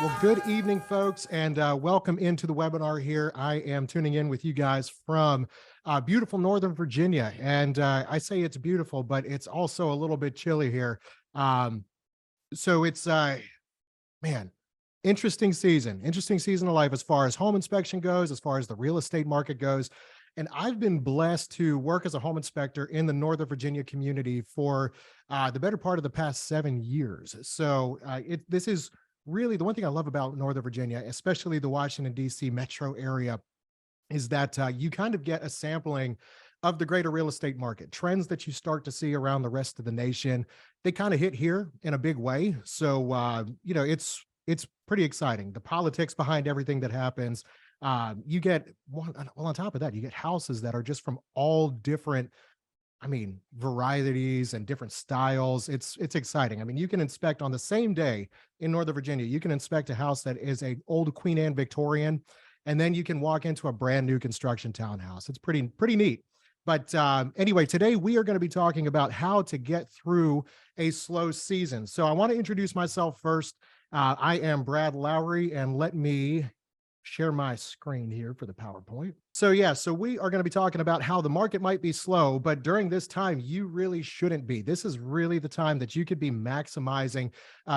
Well, good evening, folks, and welcome into the webinar here. I am tuning in with you guys from beautiful Northern Virginia. And I say it's beautiful, but it's also a little bit chilly here. Um, so it's, man, interesting season of life as far as home inspection goes, as far as the real estate market goes. And I've been blessed to work as a home inspector in the Northern Virginia community for the better part of the past 7 years. So this is really the one thing I love about Northern Virginia, especially the Washington, D.C. metro area, is that you kind of get a sampling of the greater real estate market. Trends that you start to see around the rest of the nation, they kind of hit here in a big way. So, it's pretty exciting. The politics behind everything that happens. You get, well, on top of that, you get houses that are just from all different, varieties and different styles. It's exciting. I mean, you can inspect on the same day in Northern Virginia, you can inspect a house that is a old Queen Anne Victorian, and then you can walk into a brand new construction townhouse. It's pretty neat. But anyway, today we are going to be talking about how to get through a slow season. So I want to introduce myself first. I am Brad Lowery, and let me share my screen here for the PowerPoint. So yeah, so we are going to be talking about how the market might be slow, but during this time, you really shouldn't be. This is really the time that you could be maximizing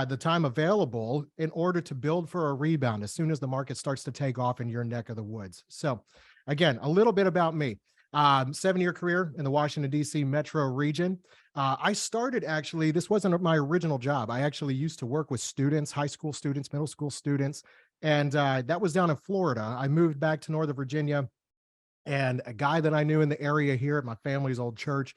the time available in order to build for a rebound as soon as the market starts to take off in your neck of the woods. So again, a little bit about me. 7-year career in the Washington, D.C. metro region. I started actually, this wasn't my original job. I actually used to work with students, high school students, middle school students, and that was down in Florida. I moved back to Northern Virginia, and a guy that I knew in the area here at my family's old church,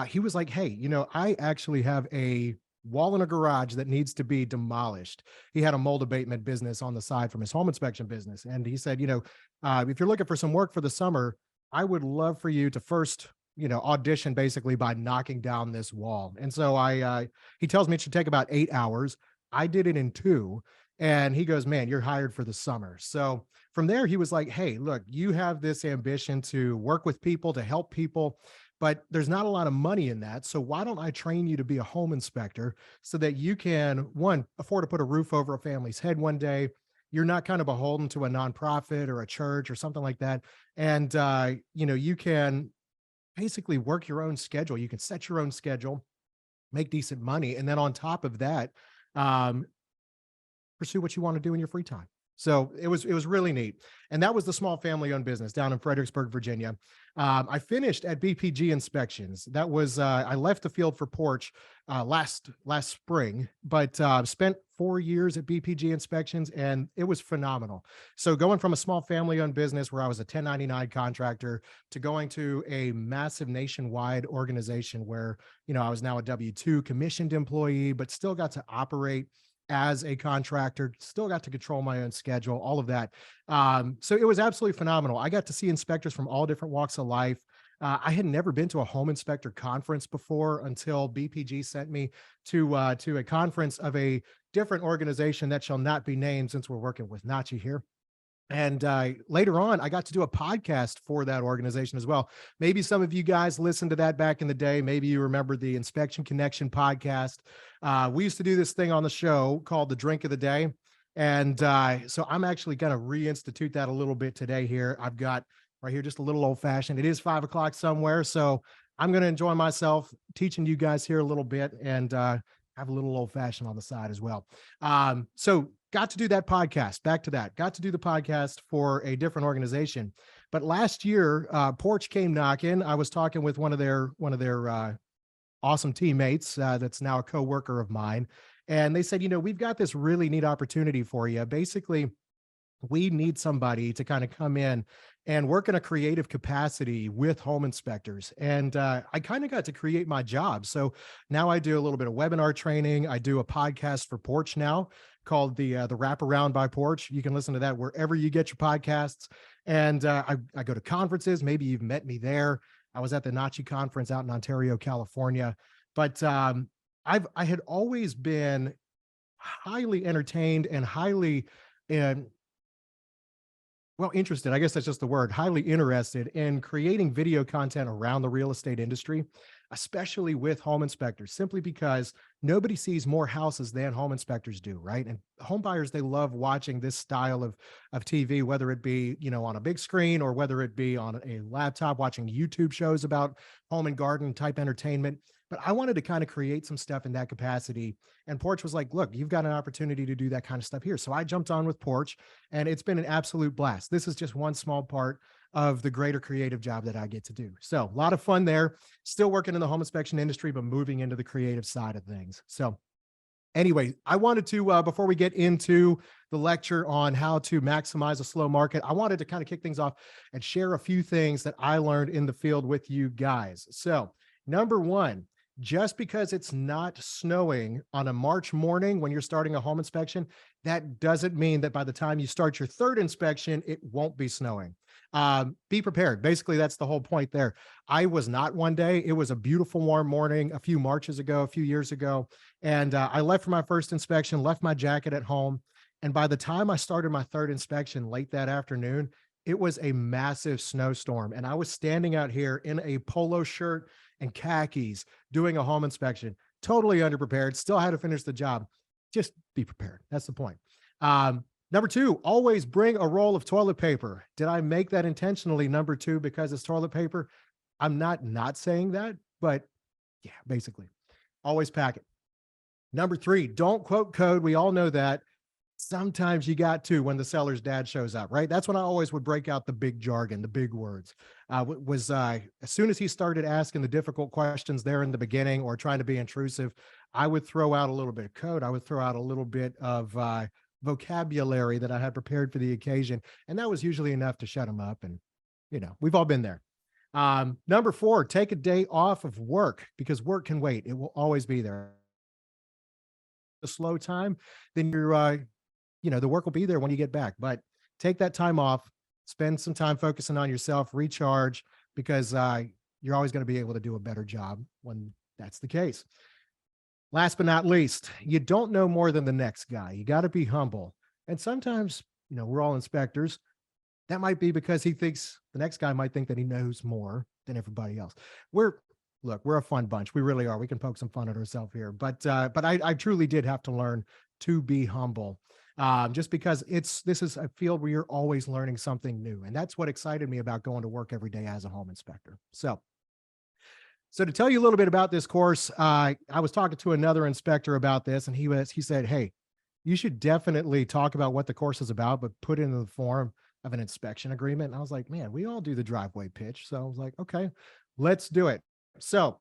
he was like, hey, I actually have a wall in a garage that needs to be demolished. He had a mold abatement business on the side from his home inspection business. And he said, if you're looking for some work for the summer, I would love for you to first, audition basically by knocking down this wall. And so he tells me it should take about 8 hours. I did it in 2. And he goes, man, you're hired for the summer. So from there, he was like, hey, look, you have this ambition to work with people, to help people, but there's not a lot of money in that. So why don't I train you to be a home inspector so that you can, one, afford to put a roof over a family's head one day. You're not kind of beholden to a nonprofit or a church or something like that. And, you can basically work your own schedule. You can set your own schedule, make decent money. And then on top of that, um, pursue what you want to do in your free time. So it was really neat. And that was the small family owned business down in Fredericksburg, Virginia. I finished at BPG Inspections. That was, I left the field for Porch last spring, but spent 4 years at BPG Inspections, and it was phenomenal. So going from a small family owned business where I was a 1099 contractor to going to a massive nationwide organization where, I was now a W-2 commissioned employee, but still got to operate as a contractor, still got to control my own schedule, all of that. So it was absolutely phenomenal. I got to see inspectors from all different walks of life. I had never been to a home inspector conference before until BPG sent me to a conference of a different organization that shall not be named since we're working with InterNACHI here. And later on, I got to do a podcast for that organization as well. Maybe some of you guys listened to that back in the day. Maybe you remember the Inspection Connection podcast. We used to do this thing on the show called the Drink of the Day. And so I'm actually going to reinstitute that a little bit today here. I've got right here just a little old fashioned. It is 5 o'clock somewhere. So I'm going to enjoy myself teaching you guys here a little bit and have a little old fashioned on the side as well. So got to do that podcast. Back to that. Got to do the podcast for a different organization. But last year, Porch came knocking. I was talking with one of their awesome teammates that's now a coworker of mine, and they said, we've got this really neat opportunity for you. Basically, we need somebody to kind of come in and work in a creative capacity with home inspectors. And I kind of got to create my job. So now I do a little bit of webinar training. I do a podcast for Porch now called the Wraparound by Porch. You can listen to that wherever you get your podcasts. And I go to conferences. Maybe you've met me there. I was at the InterNACHI conference out in Ontario, California. But I had always been highly entertained and highly interested, I guess that's just the word, highly interested in creating video content around the real estate industry. especially with home inspectors, simply because nobody sees more houses than home inspectors do, right? And home buyers, they love watching this style of TV, whether it be, on a big screen or whether it be on a laptop, watching YouTube shows about home and garden type entertainment. But I wanted to kind of create some stuff in that capacity. And Porch was like, look, you've got an opportunity to do that kind of stuff here. So I jumped on with Porch, and it's been an absolute blast. This is just one small part of the greater creative job that I get to do. So a lot of fun there. Still working in the home inspection industry, but moving into the creative side of things. So anyway, I wanted to, before we get into the lecture on how to maximize a slow market, I wanted to kind of kick things off and share a few things that I learned in the field with you guys. So number one, just because it's not snowing on a March morning when you're starting a home inspection, that doesn't mean that by the time you start your third inspection, it won't be snowing. Be prepared. Basically, that's the whole point there. I was not one day. It was a beautiful warm morning a few Marches ago, a few years ago. And I left for my first inspection, left my jacket at home. And by the time I started my third inspection late that afternoon, it was a massive snowstorm. And I was standing out here in a polo shirt and khakis doing a home inspection, totally underprepared, still had to finish the job. Just be prepared. That's the point. Number two, always bring a roll of toilet paper. Did I make that intentionally, number two, because it's toilet paper? I'm not saying that, but yeah, basically, always pack it. Number three, don't quote code. We all know that. Sometimes you got to when the seller's dad shows up, right? That's when I always would break out the big jargon, the big words. As soon as he started asking the difficult questions there in the beginning or trying to be intrusive, I would throw out a little bit of code. I would throw out a little bit of vocabulary that I had prepared for the occasion. And that was usually enough to shut him up. And, we've all been there. Number four, take a day off of work because work can wait. It will always be there. A slow time, then the work will be there when you get back. But take that time off, spend some time focusing on yourself, recharge, because you're always going to be able to do a better job when that's the case. Last but not least, you don't know more than the next guy. You got to be humble. And sometimes, we're all inspectors. That might be because the next guy might think that he knows more than everybody else. We're a fun bunch. We really are. We can poke some fun at ourselves here. But I truly did have to learn to be humble. Just because this is a field where you're always learning something new. And that's what excited me about going to work every day as a home inspector. So to tell you a little bit about this course, I was talking to another inspector about this, and he said, hey, you should definitely talk about what the course is about, but put it in the form of an inspection agreement. And I was like, man, we all do the driveway pitch. So I was like, okay, let's do it. So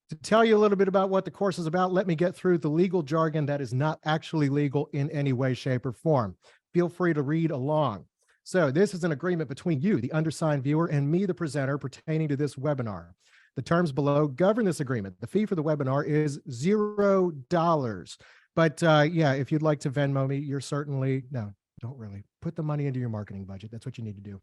to tell you a little bit about what the course is about, let me get through the legal jargon that is not actually legal in any way, shape, or form. Feel free to read along. So this is an agreement between you, the undersigned viewer, and me, the presenter, pertaining to this webinar. The terms below govern this agreement. The fee for the webinar is $0. But yeah, if you'd like to Venmo me, you're certainly, no, don't really. Put the money into your marketing budget. That's what you need to do.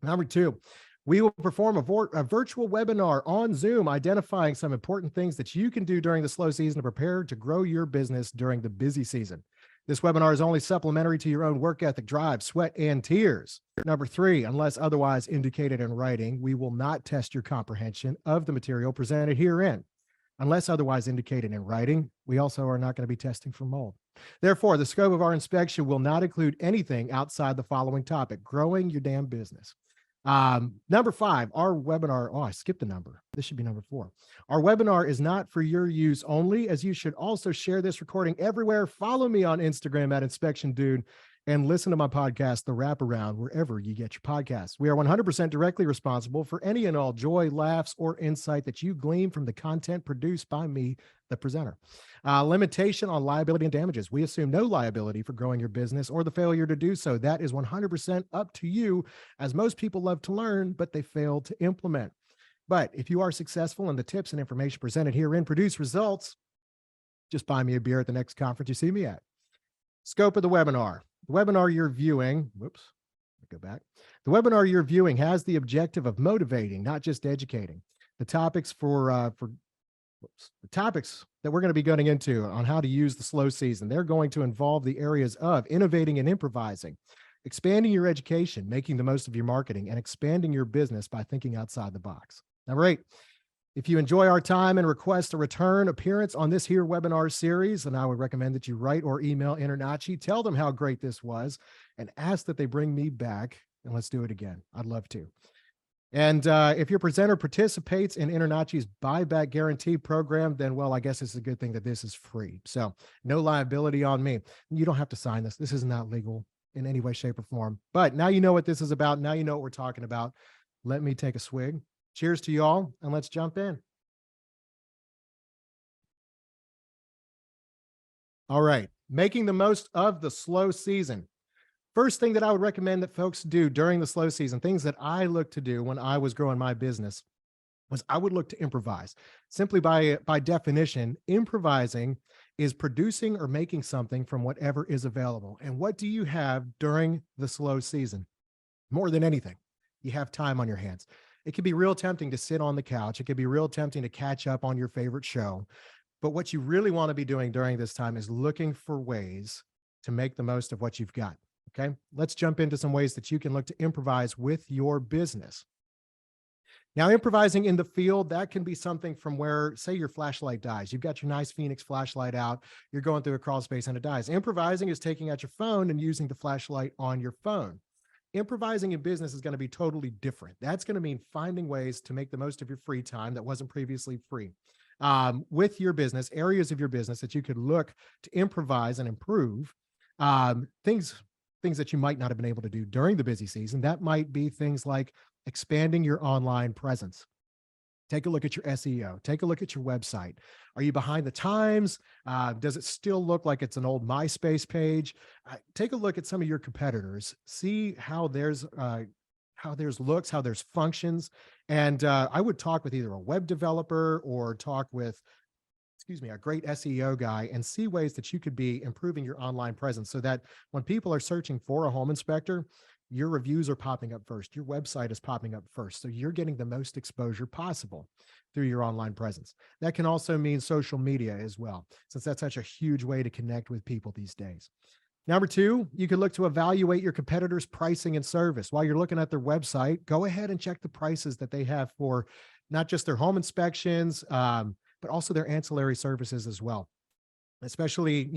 Number two, we will perform a virtual webinar on Zoom, identifying some important things that you can do during the slow season to prepare to grow your business during the busy season. This webinar is only supplementary to your own work ethic, drive, sweat, and tears. Number three, unless otherwise indicated in writing, we will not test your comprehension of the material presented herein. Unless otherwise indicated in writing, we also are not going to be testing for mold. Therefore, the scope of our inspection will not include anything outside the following topic: growing your damn business. Number five, our webinar, I skipped a number. This should be number four. Our webinar is not for your use only, as you should also share this recording everywhere. Follow me on Instagram at Inspection Dude and listen to my podcast, The Wraparound, wherever you get your podcasts. We are 100% directly responsible for any and all joy, laughs, or insight that you glean from the content produced by me, the presenter. Limitation on liability and damages. We assume no liability for growing your business or the failure to do so. That is 100% up to you, as most people love to learn, but they fail to implement. But if you are successful and the tips and information presented herein produce results, just buy me a beer at the next conference you see me at. Scope of the webinar. The webinar you're viewing, the webinar you're viewing has the objective of motivating, not just educating. The topics the topics that we're going to be going into on how to use the slow season, they're going to involve the areas of innovating and improvising, expanding your education, making the most of your marketing, and expanding your business by thinking outside the box. Number eight, If you enjoy our time and request a return appearance on this here webinar series, then I would recommend that you write or email InterNACHI, tell them how great this was, and ask that they bring me back, and let's do it again. I'd love to. And if your presenter participates in InterNACHI's buyback guarantee program, then, well, I guess it's a good thing that this is free. So no liability on me. You don't have to sign this. This is not legal in any way, shape, or form. But now you know what this is about. Now you know what we're talking about. Let me take a swig. Cheers to you all, and let's jump in. All right, making the most of the slow season. First thing that I would recommend that folks do during the slow season, things that I look to do when I was growing my business, was I would look to improvise. Simply by definition, improvising is producing or making something from whatever is available. And what do you have during the slow season? More than anything, you have time on your hands. It can be real tempting to sit on the couch. It can be real tempting to catch up on your favorite show. But what you really want to be doing during this time is looking for ways to make the most of what you've got. Okay, let's jump into some ways that you can look to improvise with your business. Now, improvising in the field, that can be something from where, say, your flashlight dies. You've got your nice Phoenix flashlight out. You're going through a crawl space and it dies. Improvising is taking out your phone and using the flashlight on your phone. Improvising in business is going to be totally different. That's going to mean finding ways to make the most of your free time that wasn't previously free. With your business, areas of your business that you could look to improvise and improve, things that you might not have been able to do during the busy season. That might be things like expanding your online presence. Take a look at your SEO. Take a look at your website. Are you behind the times? Does it still look like it's an old MySpace page? Take a look at some of your competitors. See how theirs looks, how theirs functions. And I would talk with either a web developer or talk with, a great SEO guy, and see ways that you could be improving your online presence so that when people are searching for a home inspector, your reviews are popping up first. Your website is popping up first. So you're getting the most exposure possible through your online presence. That can also mean social media as well, since that's such a huge way to connect with people these days. Number two, you can look to evaluate your competitors' pricing and service. While you're looking at their website, go ahead and check the prices that they have for not just their home inspections, but also their ancillary services as well. Especially,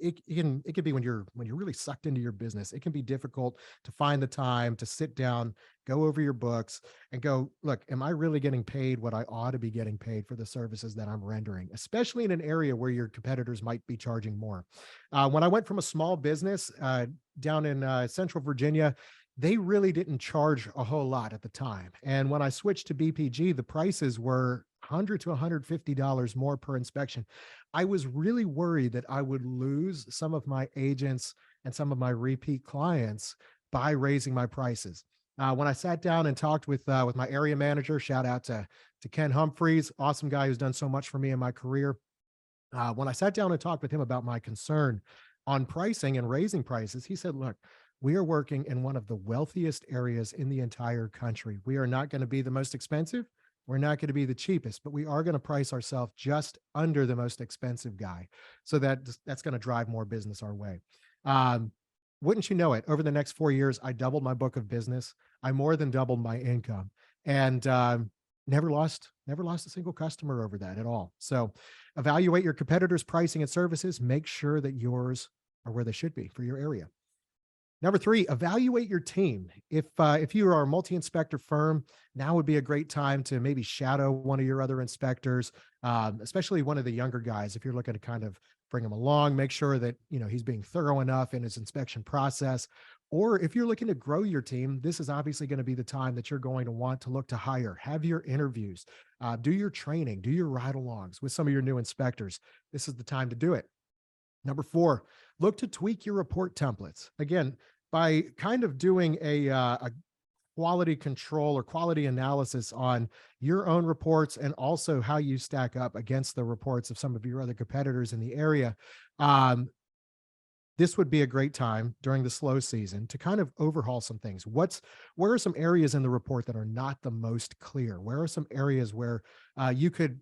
it could be when you're really sucked into your business. It can be difficult to find the time to sit down, go over your books, and go, look, am I really getting paid what I ought to be getting paid for the services that I'm rendering? Especially in an area where your competitors might be charging more. When I went from a small business down in Central Virginia, they really didn't charge a whole lot at the time. And when I switched to BPG, the prices were $100 to $150 more per inspection. I was really worried that I would lose some of my agents and some of my repeat clients by raising my prices. When I sat down and talked with my area manager, shout out to Ken Humphreys, awesome guy who's done so much for me in my career. When I sat down and talked with him about my concern on pricing and raising prices, he said, look, we are working in one of the wealthiest areas in the entire country. We are not going to be the most expensive. We're not going to be the cheapest, but we are going to price ourselves just under the most expensive guy. So that's going to drive more business our way. Wouldn't you know it, over the next 4 years, I doubled my book of business. I more than doubled my income, and never lost a single customer over that at all. So evaluate your competitors' pricing and services. Make sure that yours are where they should be for your area. Number three, evaluate your team. If you are a multi-inspector firm, now would be a great time to maybe shadow one of your other inspectors, especially one of the younger guys. If you're looking to kind of bring him along, make sure that he's being thorough enough in his inspection process. Or if you're looking to grow your team, this is obviously going to be the time that you're going to want to look to hire. Have your interviews, do your training, do your ride-alongs with some of your new inspectors. This is the time to do it. Number four, look to tweak your report templates. Again, by kind of doing a quality control or quality analysis on your own reports and also how you stack up against the reports of some of your other competitors in the area, this would be a great time during the slow season to kind of overhaul some things. Where are some areas in the report that are not the most clear? Where are some areas where you could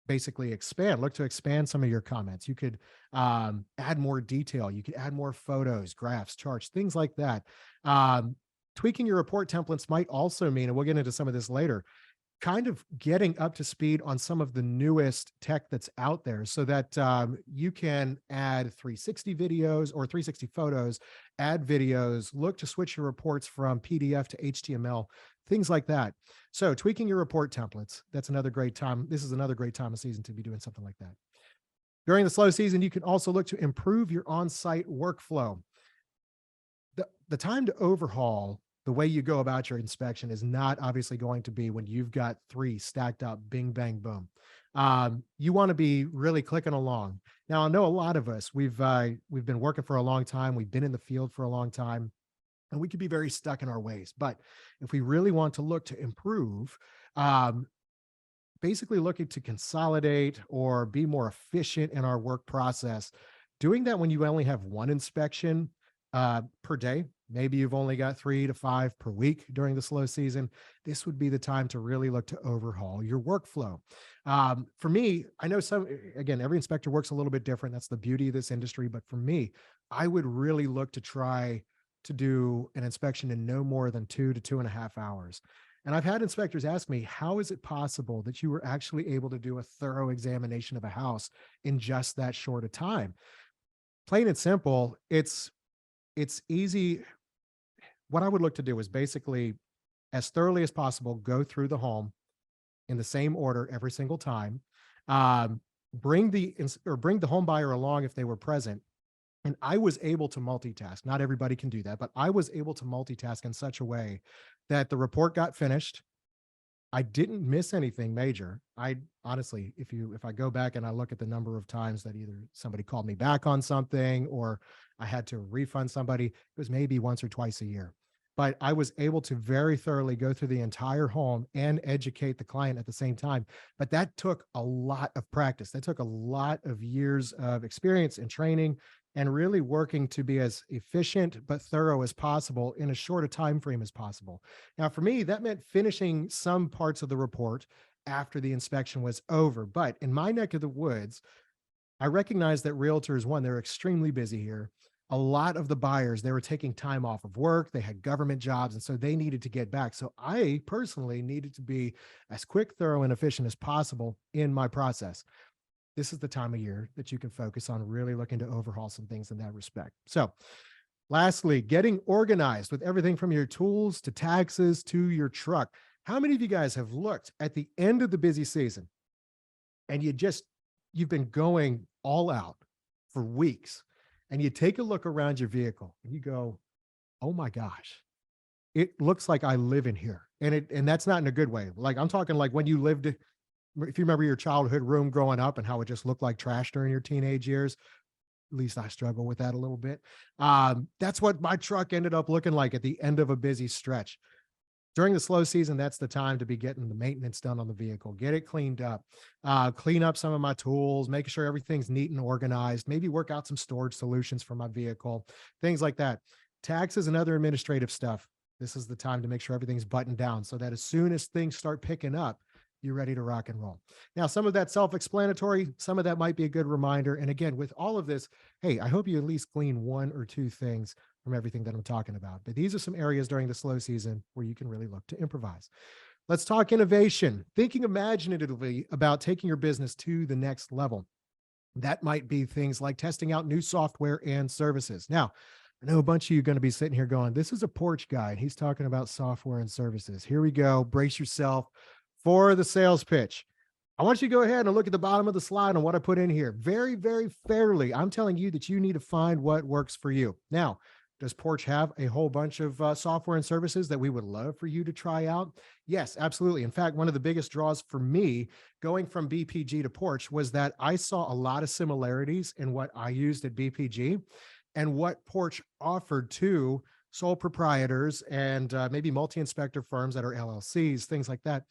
basically look to expand some of your comments? You could add more detail. You could add more photos, graphs, charts, things like that. Tweaking your report templates might also mean, and we'll get into some of this later, kind of getting up to speed on some of the newest tech that's out there so that you can add 360 videos or 360 photos, add videos, look to switch your reports from PDF to HTML, things like that. So tweaking your report templates, that's another great time. This is another great time of season to be doing something like that. During the slow season, you can also look to improve your on-site workflow. The time to overhaul the way you go about your inspection is not obviously going to be when you've got 3 stacked up, bing, bang, boom. You want to be really clicking along. Now, I know a lot of us, we've been working for a long time. We've been in the field for a long time, and we could be very stuck in our ways. But if we really want to look to improve, um, basically looking to consolidate or be more efficient in our work process, doing that when you only have 1 inspection per day, maybe you've only got 3 to 5 per week during the slow season, this would be the time to really look to overhaul your workflow. For me, I know again, every inspector works a little bit different. That's the beauty of this industry. But for me, I would really look to try to do an inspection in no more than 2 to 2.5 hours. And I've had inspectors ask me, how is it possible that you were actually able to do a thorough examination of a house in just that short a time? Plain and simple, it's easy. What I would look to do is basically, as thoroughly as possible, go through the home in the same order every single time. Um, bring the home buyer along if they were present. And I was able to multitask. Not everybody can do that, but I was able to multitask in such a way that the report got finished. I didn't miss anything major. I honestly, if I go back and I look at the number of times that either somebody called me back on something or I had to refund somebody, it was maybe once or twice a year. But I was able to very thoroughly go through the entire home and educate the client at the same time. But that took a lot of practice. That took a lot of years of experience and training and really working to be as efficient but thorough as possible in as short a time frame as possible. Now, for me, that meant finishing some parts of the report after the inspection was over. But in my neck of the woods, I recognize that realtors, one, they're extremely busy here. A lot of the buyers, they were taking time off of work, they had government jobs, and so they needed to get back. So I personally needed to be as quick, thorough, and efficient as possible in my process. This is the time of year that you can focus on really looking to overhaul some things in that respect. So lastly, getting organized with everything from your tools to taxes to your truck. How many of you guys have looked at the end of the busy season and you've been going all out for weeks and you take a look around your vehicle and you go, oh my gosh, it looks like I live in here. And that's not in a good way. Like I'm talking like when you lived, if you remember your childhood room growing up and how it just looked like trash during your teenage years, at least I struggle with that a little bit. That's what my truck ended up looking like at the end of a busy stretch. During the slow season, that's the time to be getting the maintenance done on the vehicle, get it cleaned up, clean up some of my tools, making sure everything's neat and organized, maybe work out some storage solutions for my vehicle, things like that. Taxes and other administrative stuff. This is the time to make sure everything's buttoned down so that as soon as things start picking up, you're ready to rock and roll. Now, some of that self-explanatory, some of that might be a good reminder. And again, with all of this, hey, I hope you at least glean 1 or 2 things from everything that I'm talking about. But these are some areas during the slow season where you can really look to improvise. Let's talk innovation, thinking imaginatively about taking your business to the next level. That might be things like testing out new software and services. Now, I know a bunch of you are going to be sitting here going, this is a porch guy. He's talking about software and services. Here we go. Brace yourself for the sales pitch. I want you to go ahead and look at the bottom of the slide on what I put in here. Very, very fairly, I'm telling you that you need to find what works for you. Now, does Porch have a whole bunch of software and services that we would love for you to try out? Yes, absolutely. In fact, one of the biggest draws for me going from BPG to Porch was that I saw a lot of similarities in what I used at BPG and what Porch offered to sole proprietors and maybe multi-inspector firms that are LLCs, things like that.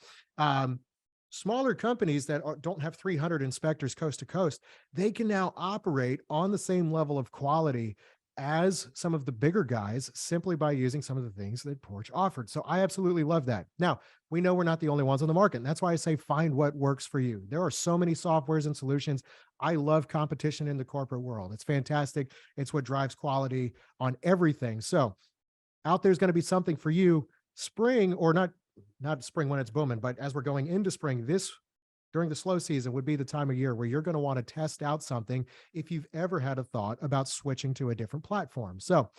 Smaller companies that don't have 300 inspectors coast to coast, they can now operate on the same level of quality as some of the bigger guys simply by using some of the things that Porch offered. So I absolutely love that. Now, we know we're not the only ones on the market. And that's why I say find what works for you. There are so many softwares and solutions. I love competition in the corporate world. It's fantastic. It's what drives quality on everything. So out there's going to be something for you. Spring, or not not spring when it's booming, but as we're going into spring, this during the slow season would be the time of year where you're going to want to test out something if you've ever had a thought about switching to a different platform. So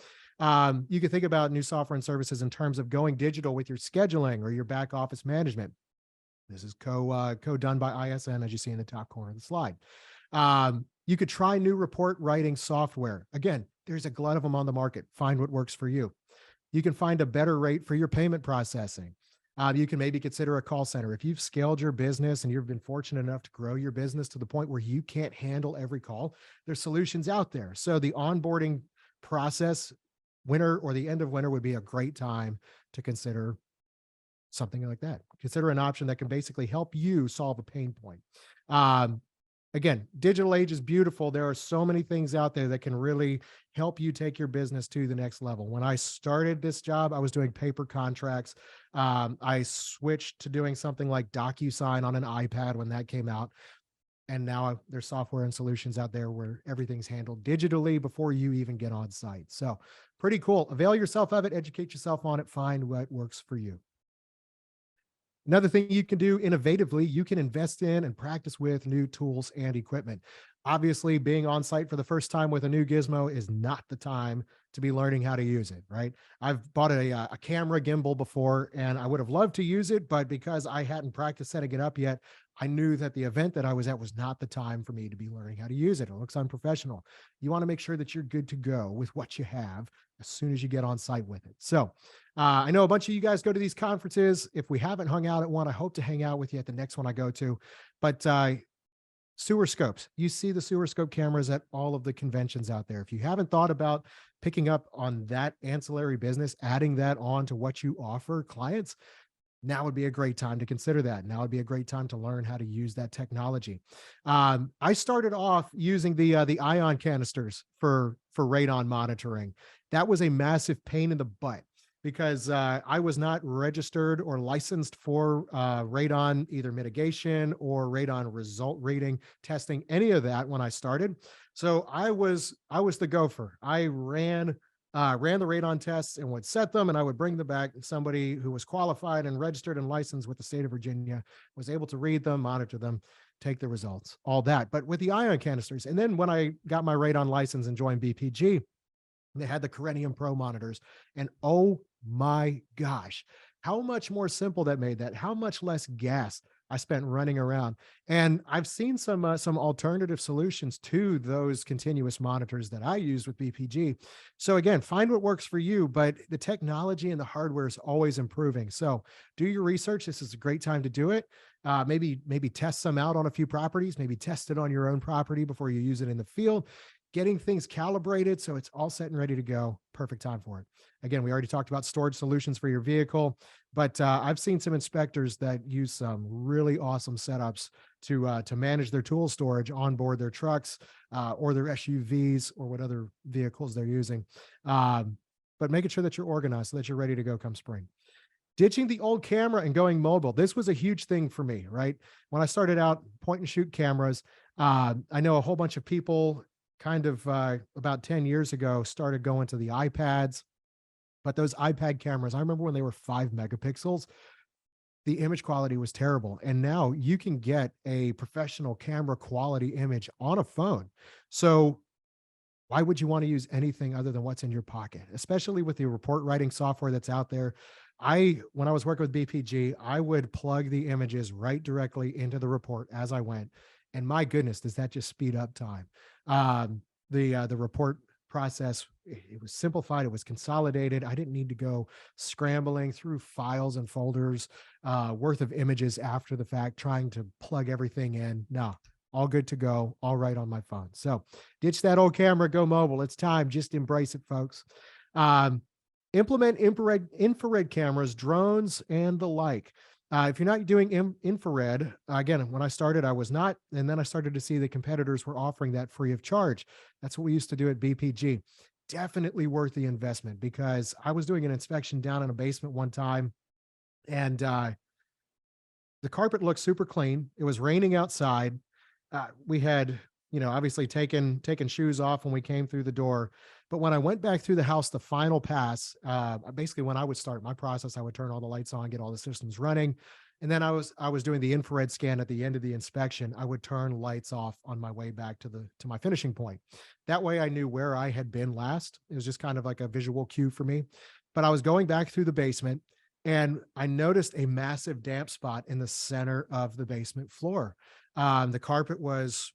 you can think about new software and services in terms of going digital with your scheduling or your back office management. This is co-done by ISN, as you see in the top corner of the slide. You could try new report writing software. Again, there's a glut of them on the market. Find what works for you. You can find a better rate for your payment processing. You can maybe consider a call center. If you've scaled your business and you've been fortunate enough to grow your business to the point where you can't handle every call, there's solutions out there. So the onboarding process, winter or the end of winter, would be a great time to consider something like that. Consider an option that can basically help you solve a pain point. Again, digital age is beautiful. There are so many things out there that can really help you take your business to the next level. When I started this job, I was doing paper contracts. I switched to doing something like DocuSign on an iPad when that came out. And now there's software and solutions out there where everything's handled digitally before you even get on site. So pretty cool. Avail yourself of it, educate yourself on it, find what works for you. Another thing you can do innovatively, you can invest in and practice with new tools and equipment. Obviously, being on site for the first time with a new gizmo is not the time to be learning how to use it, right? I've bought a camera gimbal before and I would have loved to use it, but because I hadn't practiced setting it up yet, I knew that the event that I was at was not the time for me to be learning how to use it. It looks unprofessional. You want to make sure that you're good to go with what you have as soon as you get on site with it. So I know a bunch of you guys go to these conferences. If we haven't hung out at one, I hope to hang out with you at the next one I go to. But sewer scopes, you see the sewer scope cameras at all of the conventions out there. If you haven't thought about picking up on that ancillary business, adding that on to what you offer clients, now would be a great time to consider that. Now would be a great time to learn how to use that technology. I started off using the ion canisters for radon monitoring. That was a massive pain in the butt because I was not registered or licensed for radon, either mitigation or radon result reading, testing, any of that when I started. So I was the gopher. I ran the radon tests and would set them, and I would bring them back. Somebody who was qualified and registered and licensed with the state of Virginia was able to read them, monitor them, take the results, all that. But with the ion canisters, and then when I got my radon license and joined BPG, they had the Corinium Pro monitors, and oh my gosh, how much more simple that made that, how much less gas I spent running around. And I've seen some alternative solutions to those continuous monitors that I use with BPG. So again, find what works for you, but the technology and the hardware is always improving. So do your research. This is a great time to do it. Maybe test some out on a few properties, maybe test it on your own property before you use it in the field. Getting things calibrated so it's all set and ready to go. Perfect time for it. Again, we already talked about storage solutions for your vehicle, but I've seen some inspectors that use some really awesome setups to manage their tool storage on board their trucks or their SUVs or what other vehicles they're using. But making sure that you're organized so that you're ready to go come spring. Ditching the old camera and going mobile. This was a huge thing for me, right? When I started out, point and shoot cameras, I know a whole bunch of people kind of about 10 years ago started going to the iPads, but those iPad cameras, I remember when they were 5 megapixels, the image quality was terrible. And now you can get a professional camera quality image on a phone. So why would you want to use anything other than what's in your pocket, especially with the report writing software that's out there? When I was working with BPG, I would plug the images right directly into the report as I went. And my goodness, does that just speed up time? The report process, it was simplified, it was consolidated. I didn't need to go scrambling through files and folders worth of images after the fact, trying to plug everything in. No, all good to go, all right on my phone. So ditch that old camera, go mobile. It's time, just embrace it, folks. Implement infrared cameras, drones, and the like. If you're not doing infrared, again, when I started, I was not. And then I started to see the competitors were offering that free of charge. That's what we used to do at BPG. Definitely worth the investment because I was doing an inspection down in a basement one time and the carpet looked super clean. It was raining outside. We had obviously taking shoes off when we came through the door. But when I went back through the house, the final pass, basically when I would start my process, I would turn all the lights on, get all the systems running. And then I was doing the infrared scan at the end of the inspection. I would turn lights off on my way back to my finishing point. That way I knew where I had been last. It was just kind of like a visual cue for me. But I was going back through the basement and I noticed a massive damp spot in the center of the basement floor. The carpet was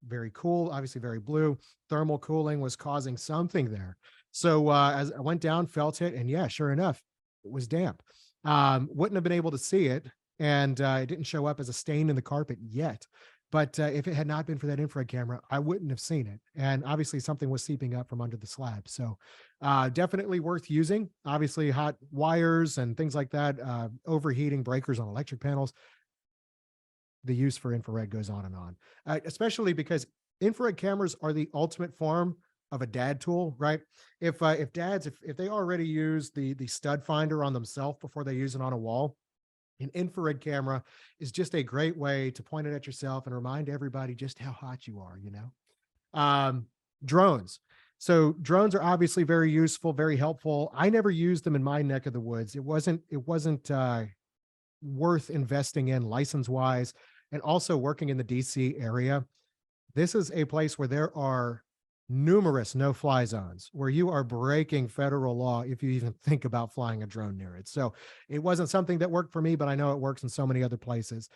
very cool, obviously very blue. Thermal cooling was causing something there. So as I went down, felt it, and yeah, sure enough, it was damp. Wouldn't have been able to see it, and it didn't show up as a stain in the carpet yet. But if it had not been for that infrared camera, I wouldn't have seen it. And obviously, something was seeping up from under the slab. So definitely worth using. Obviously, hot wires and things like that, overheating breakers on electric panels, the use for infrared goes on and on, especially because infrared cameras are the ultimate form of a dad tool, right? If dads, if they already use the stud finder on themselves before they use it on a wall, an infrared camera is just a great way to point it at yourself and remind everybody just how hot you are. Drones. So drones are obviously very useful, very helpful. I never used them in my neck of the woods. It wasn't worth investing in license wise, and also working in the DC area. This is a place where there are numerous no-fly zones where you are breaking federal law if you even think about flying a drone near it. So it wasn't something that worked for me, but I know it works in so many other places.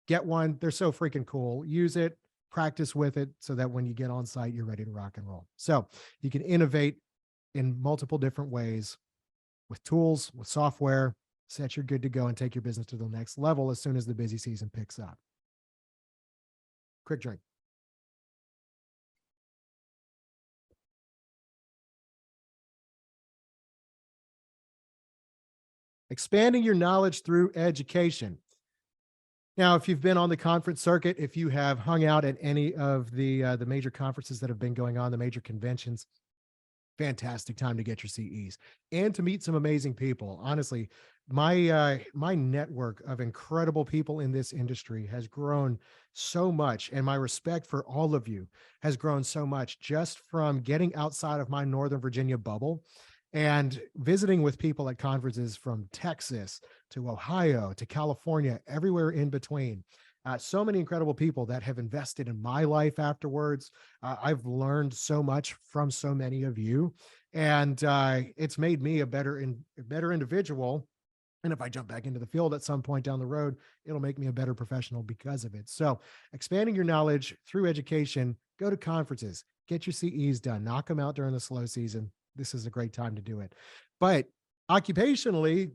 Get one. They're so freaking cool. Use it, practice with it so that when you get on site, you're ready to rock and roll. So you can innovate in multiple different ways with tools, with software, so that you're good to go and take your business to the next level as soon as the busy season picks up. Quick drink. Expanding your knowledge through education. Now, if you've been on the conference circuit, if you have hung out at any of the major conferences that have been going on, the major conventions, fantastic time to get your CEs and to meet some amazing people. Honestly, my network of incredible people in this industry has grown so much, and my respect for all of you has grown so much just from getting outside of my Northern Virginia bubble and visiting with people at conferences from Texas to Ohio to California, everywhere in between. So many incredible people that have invested in my life afterwards. I've learned so much from so many of you, and it's made me a better individual. And if I jump back into the field at some point down the road, it'll make me a better professional because of it. So expanding your knowledge through education, go to conferences, get your CEs done, knock them out during the slow season. This is a great time to do it. But occupationally,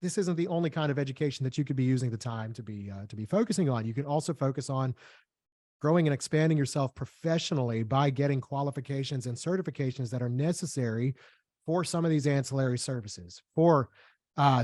this isn't the only kind of education that you could be using the time to be focusing on. You can also focus on growing and expanding yourself professionally by getting qualifications and certifications that are necessary for some of these ancillary services, for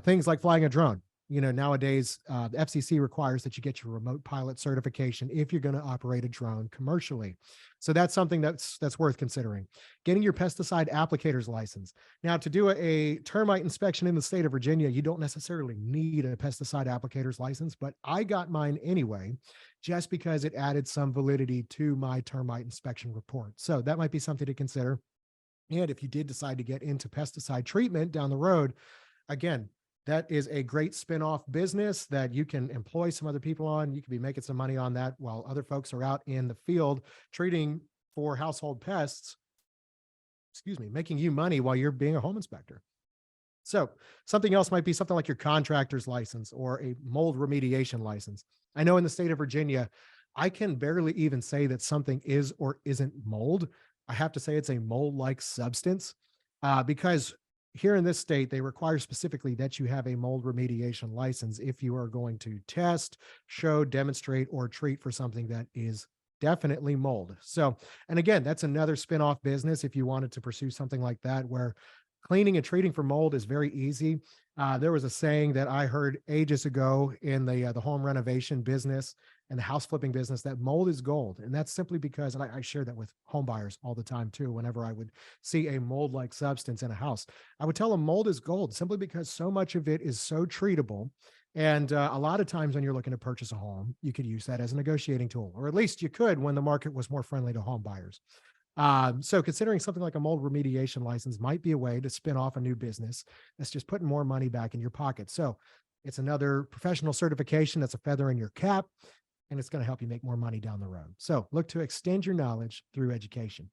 things like flying a drone. Nowadays, the FCC requires that you get your remote pilot certification if you're going to operate a drone commercially. So that's something that's worth considering. Getting your pesticide applicator's license. Now, to do a termite inspection in the state of Virginia, you don't necessarily need a pesticide applicator's license, but I got mine anyway, just because it added some validity to my termite inspection report. So that might be something to consider. And if you did decide to get into pesticide treatment down the road, again, that is a great spin-off business that you can employ some other people on. You could be making some money on that while other folks are out in the field treating for household pests, making you money while you're being a home inspector. So something else might be something like your contractor's license or a mold remediation license. I know in the state of Virginia, I can barely even say that something is or isn't mold. I have to say it's a mold-like substance because here in this state, they require specifically that you have a mold remediation license if you are going to test, show, demonstrate, or treat for something that is definitely mold. So, and again, that's another spin-off business if you wanted to pursue something like that, where cleaning and treating for mold is very easy. There was a saying that I heard ages ago in the home renovation business and the house flipping business that mold is gold. And that's simply because, and I share that with home buyers all the time too, whenever I would see a mold-like substance in a house, I would tell them mold is gold simply because so much of it is so treatable And a lot of times when you're looking to purchase a home, you could use that as a negotiating tool, or at least you could when the market was more friendly to home buyers. So considering something like a mold remediation license might be a way to spin off a new business that's just putting more money back in your pocket. So it's another professional certification that's a feather in your cap, and it's going to help you make more money down the road. So look to extend your knowledge through education.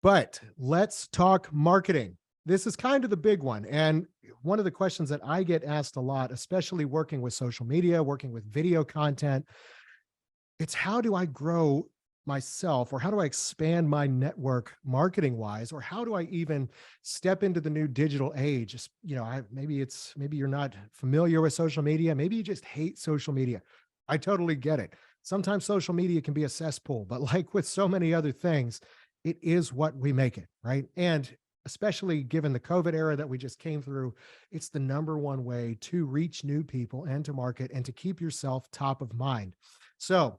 But let's talk marketing. This is kind of the big one. And one of the questions that I get asked a lot, especially working with social media, working with video content, it's how do I grow myself, or how do I expand my network marketing wise, or how do I even step into the new digital age? Maybe you're not familiar with social media. Maybe you just hate social media. I totally get it. Sometimes social media can be a cesspool, but like with so many other things, it is what we make it, right? And especially given the COVID era that we just came through, it's the number one way to reach new people and to market and to keep yourself top of mind. So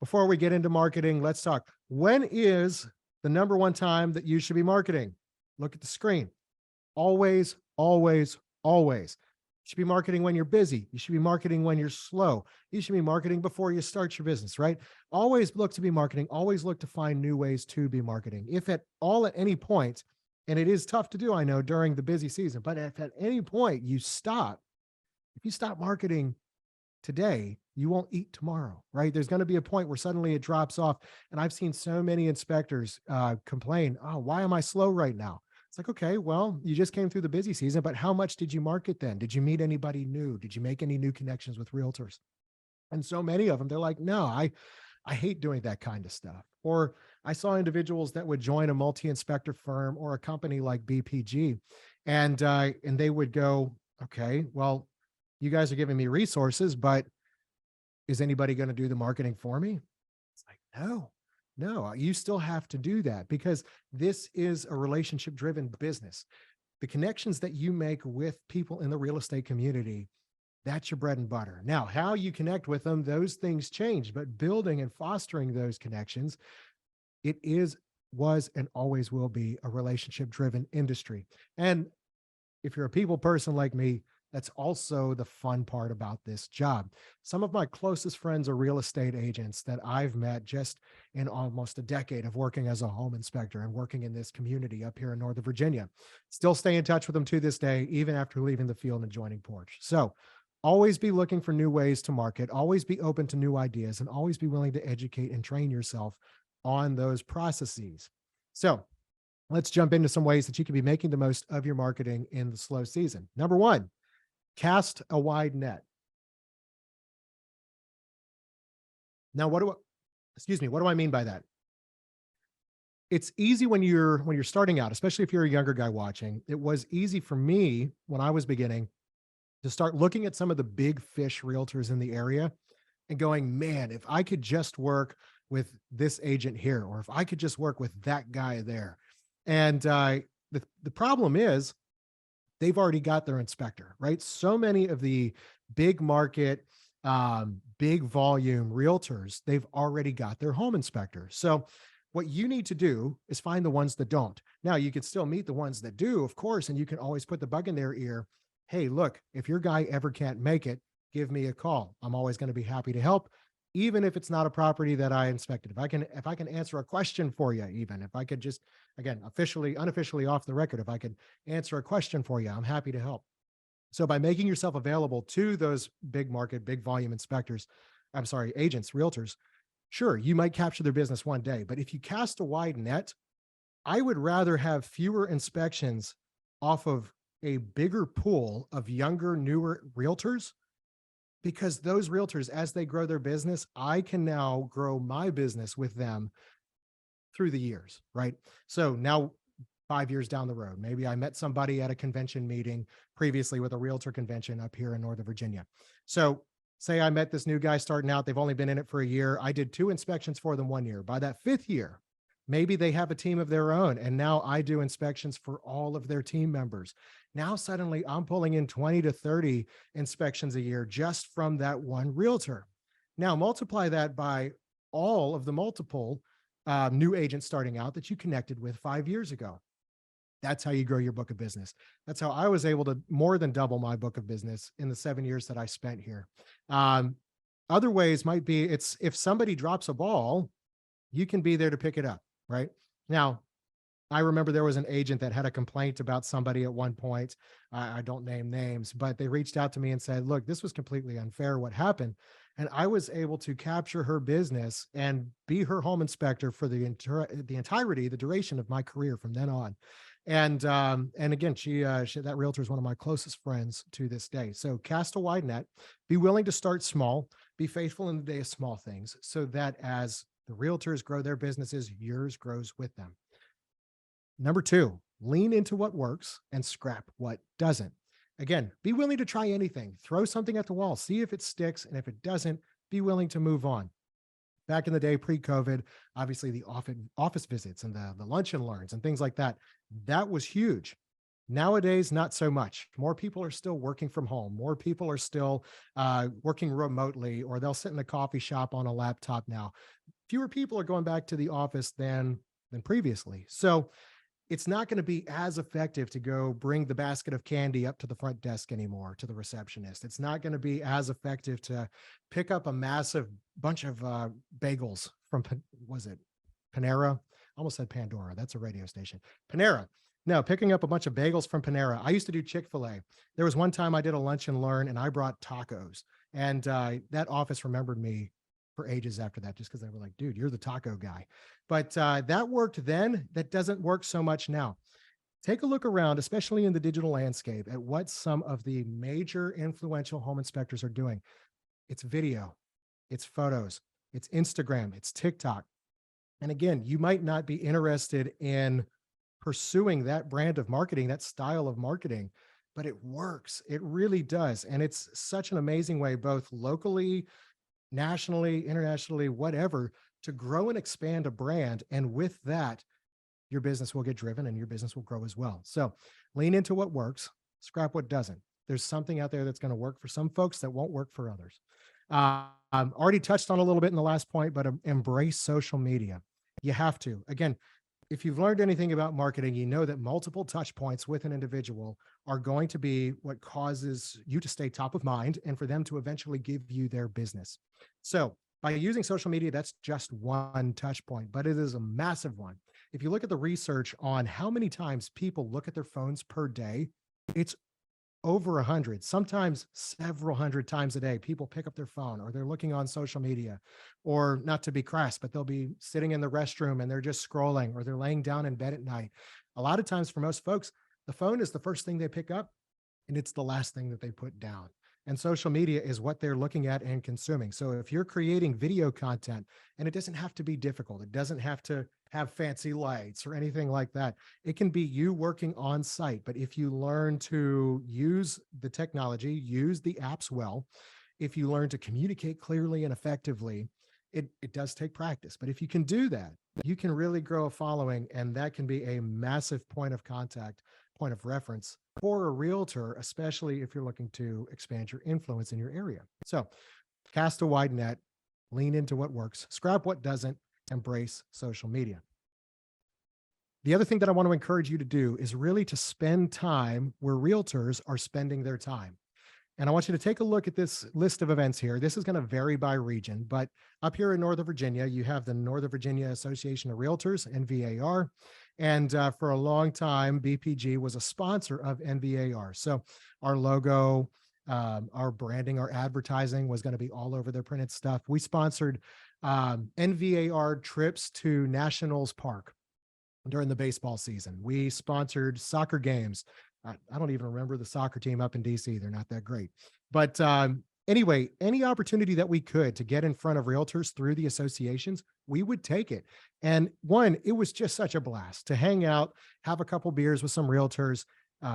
before we get into marketing, let's talk. When is the number one time that you should be marketing? Look at the screen. Always, always, always. You should be marketing when you're busy. You should be marketing when you're slow. You should be marketing before you start your business, right? Always look to be marketing. Always look to find new ways to be marketing. If at any point, and it is tough to do, I know, during the busy season, but if at any point if you stop marketing today, you won't eat tomorrow, right? There's going to be a point where suddenly it drops off. And I've seen so many inspectors complain, oh, why am I slow right now? It's like, okay, well, you just came through the busy season, but how much did you market then? Did you meet anybody new? Did you make any new connections with realtors? And so many of them, they're like, no, I hate doing that kind of stuff. Or I saw individuals that would join a multi-inspector firm or a company like BPG, and they would go, okay, well, you guys are giving me resources, but is anybody going to do the marketing for me? It's like, no, you still have to do that because this is a relationship driven business. The connections that you make with people in the real estate community, that's your bread and butter. Now, how you connect with them, those things change, but building and fostering those connections, it was, and always will be a relationship driven industry. And if you're a people person like me, that's also the fun part about this job. Some of my closest friends are real estate agents that I've met just in almost a decade of working as a home inspector and working in this community up here in Northern Virginia. Still stay in touch with them to this day, even after leaving the field and joining Porch. So always be looking for new ways to market, always be open to new ideas, and always be willing to educate and train yourself on those processes. So let's jump into some ways that you can be making the most of your marketing in the slow season. Number one, cast a wide net. Now, what do I mean by that? It's easy when you're starting out, especially if you're a younger guy watching. It was easy for me when I was beginning to start looking at some of the big fish realtors in the area and going, man, if I could just work with this agent here, or if I could just work with that guy there. And the problem is they've already got their inspector, right? So many of the big market, big volume realtors, they've already got their home inspector. So what you need to do is find the ones that don't. Now, you can still meet the ones that do, of course, and you can always put the bug in their ear. Hey, look, if your guy ever can't make it, give me a call. I'm always going to be happy to help, even if it's not a property that I inspected. If I can answer a question for you, even if I could just, again, unofficially off the record, if I could answer a question for you, I'm happy to help. So by making yourself available to those big market, big volume agents, realtors, sure, you might capture their business one day, but if you cast a wide net, I would rather have fewer inspections off of a bigger pool of younger, newer realtors, because those realtors, as they grow their business, I can now grow my business with them through the years, right? So now 5 years down the road, maybe I met somebody at a convention meeting previously with a realtor convention up here in Northern Virginia. So say I met this new guy starting out, they've only been in it for a year. I did 2 inspections for them 1 year. By that 5th year, maybe they have a team of their own, and now I do inspections for all of their team members. Now suddenly I'm pulling in 20 to 30 inspections a year just from that one realtor. Now multiply that by all of the multiple new agents starting out that you connected with 5 years ago. That's how you grow your book of business. That's how I was able to more than double my book of business in the 7 years that I spent here. Um, Other ways might be it's if somebody drops a ball, you can be there to pick it up, right? Now, I remember there was an agent that had a complaint about somebody at one point. I don't name names, but they reached out to me and said, look, this was completely unfair what happened. And I was able to capture her business and be her home inspector for the entirety, the duration of my career from then on. And again, that realtor is one of my closest friends to this day. So cast a wide net, be willing to start small, be faithful in the day of small things, so that as the realtors grow their businesses, yours grows with them. Number two, lean into what works and scrap what doesn't. Again, be willing to try anything, throw something at the wall, see if it sticks. And if it doesn't, be willing to move on. Back in the day, pre-COVID, obviously the office visits and the lunch and learns and things like that, that was huge. Nowadays, not so much. More people are still working from home. More people are still working remotely, or they'll sit in a coffee shop on a laptop now. Fewer people are going back to the office than previously. So it's not going to be as effective to go bring the basket of candy up to the front desk anymore, to the receptionist. It's not going to be as effective to pick up a massive bunch of bagels from, was it Panera? I almost said Pandora. That's a radio station. Panera. No, picking up a bunch of bagels from Panera. I used to do Chick-fil-A. There was one time I did a lunch and learn and I brought tacos. And that office remembered me for ages after that, just because they were like, dude, you're the taco guy. But that worked then. That doesn't work so much now. Take a look around, especially in the digital landscape, at what some of the major influential home inspectors are doing. It's video, it's photos, it's Instagram, it's TikTok. And again, you might not be interested in pursuing that brand of marketing, that style of marketing, but it works. It really does. And it's such an amazing way, both locally, nationally, internationally, whatever, to grow and expand a brand. And with that, your business will get driven and your business will grow as well. So lean into what works, scrap what doesn't. There's something out there that's going to work for some folks that won't work for others. I've already touched on a little bit in the last point, but embrace social media. You have to. Again, if you've learned anything about marketing, you know that multiple touch points with an individual are going to be what causes you to stay top of mind and for them to eventually give you their business. So by using social media, that's just one touch point, but it is a massive one. If you look at the research on how many times people look at their phones per day, it's over 100, sometimes several hundred times a day. People pick up their phone or they're looking on social media, or not to be crass, but they'll be sitting in the restroom and they're just scrolling, or they're laying down in bed at night. A lot of times for most folks, the phone is the first thing they pick up and it's the last thing that they put down. And social media is what they're looking at and consuming. So if you're creating video content, and it doesn't have to be difficult, it doesn't have to have fancy lights or anything like that. It can be you working on site. But if you learn to use the technology, use the apps well, if you learn to communicate clearly and effectively, it does take practice. But if you can do that, you can really grow a following, and that can be a massive point of contact, point of reference for a realtor, especially if you're looking to expand your influence in your area. So cast a wide net, lean into what works, scrap what doesn't, embrace social media. The other thing that I want to encourage you to do is really to spend time where realtors are spending their time. And I want you to take a look at this list of events here. This is going to vary by region, but up here in Northern Virginia, you have the Northern Virginia Association of Realtors, NVAR. And for a long time, BPG was a sponsor of NVAR. So our logo, our branding, our advertising was going to be all over their printed stuff. We sponsored NVAR trips to Nationals Park during the baseball season. We sponsored soccer games. I don't even remember the soccer team up in DC. They're not that great. But anyway, any opportunity that we could to get in front of realtors through the associations, we would take it. And one, it was just such a blast to hang out, have a couple beers with some realtors,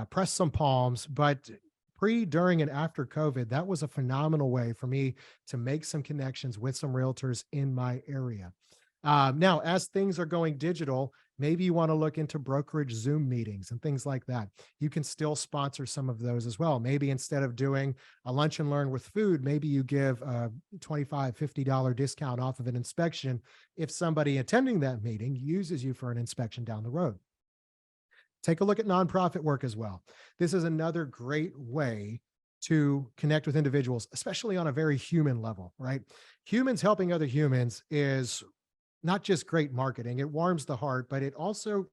press some palms. But pre, during, and after COVID, that was a phenomenal way for me to make some connections with some realtors in my area. Now, as things are going digital, maybe you want to look into brokerage Zoom meetings and things like that. You can still sponsor some of those as well. Maybe instead of doing a lunch and learn with food, maybe you give a $25, $50 discount off of an inspection if somebody attending that meeting uses you for an inspection down the road. Take a look at nonprofit work as well. This is another great way to connect with individuals, especially on a very human level, right? Humans helping other humans is not just great marketing. It warms the heart, but it also,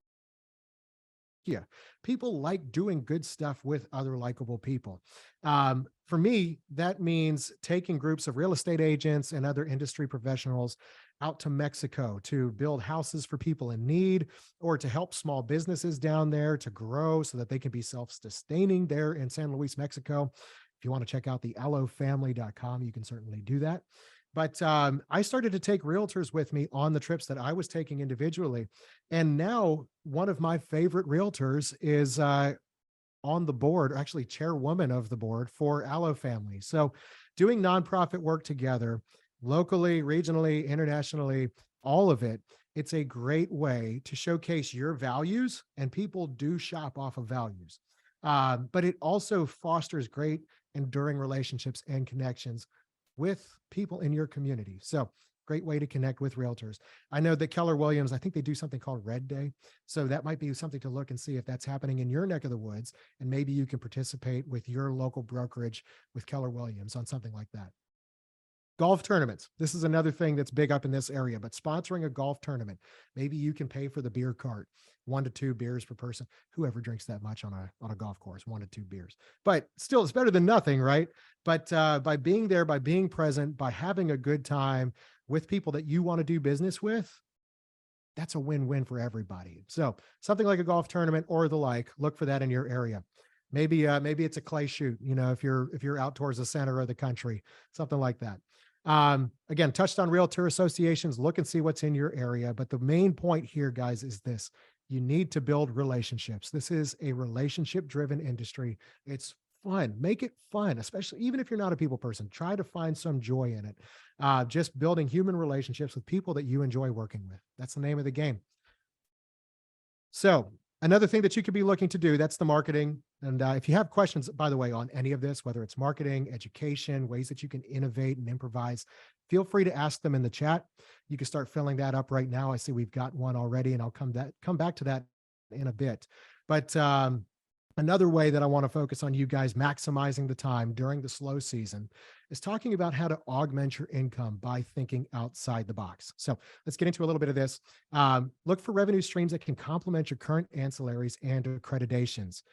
yeah, people like doing good stuff with other likable people. For me, that means taking groups of real estate agents and other industry professionals out to Mexico to build houses for people in need, or to help small businesses down there to grow so that they can be self-sustaining there in San Luis, Mexico. If you want to check out the allofamily.com, you can certainly do that. But I started to take realtors with me on the trips that I was taking individually. And now one of my favorite realtors is on the board, actually chairwoman of the board for Allo Family. So doing nonprofit work together, locally, regionally, internationally, all of it, it's a great way to showcase your values, and people do shop off of values. But it also fosters great enduring relationships and connections with people in your community. So great way to connect with realtors. I know that Keller Williams, I think they do something called Red Day. So that might be something to look and see if that's happening in your neck of the woods. And maybe you can participate with your local brokerage with Keller Williams on something like that. Golf tournaments. This is another thing that's big up in this area, but sponsoring a golf tournament, maybe you can pay for the beer cart, 1 to 2 beers per person. Whoever drinks that much on a golf course, 1 to 2 beers, but still it's better than nothing, right? But by being there, by being present, by having a good time with people that you want to do business with, that's a win-win for everybody. So something like a golf tournament or the like, look for that in your area. Maybe it's a clay shoot, if you're out towards the center of the country, something like that. Again, touched on realtor associations, look and see what's in your area. But the main point here, guys, is this: you need to build relationships. This is a relationship driven industry. It's fun. Make it fun, especially even if you're not a people person, try to find some joy in it. Just building human relationships with people that you enjoy working with. That's the name of the game. So another thing that you could be looking to do, that's the marketing. And if you have questions, by the way, on any of this, whether it's marketing, education, ways that you can innovate and improvise, feel free to ask them in the chat. You can start filling that up right now. I see we've got one already, and I'll come back to that in a bit. But another way that I want to focus on you guys maximizing the time during the slow season is talking about how to augment your income by thinking outside the box. So let's get into a little bit of this. Look for revenue streams that can complement your current ancillaries and accreditations.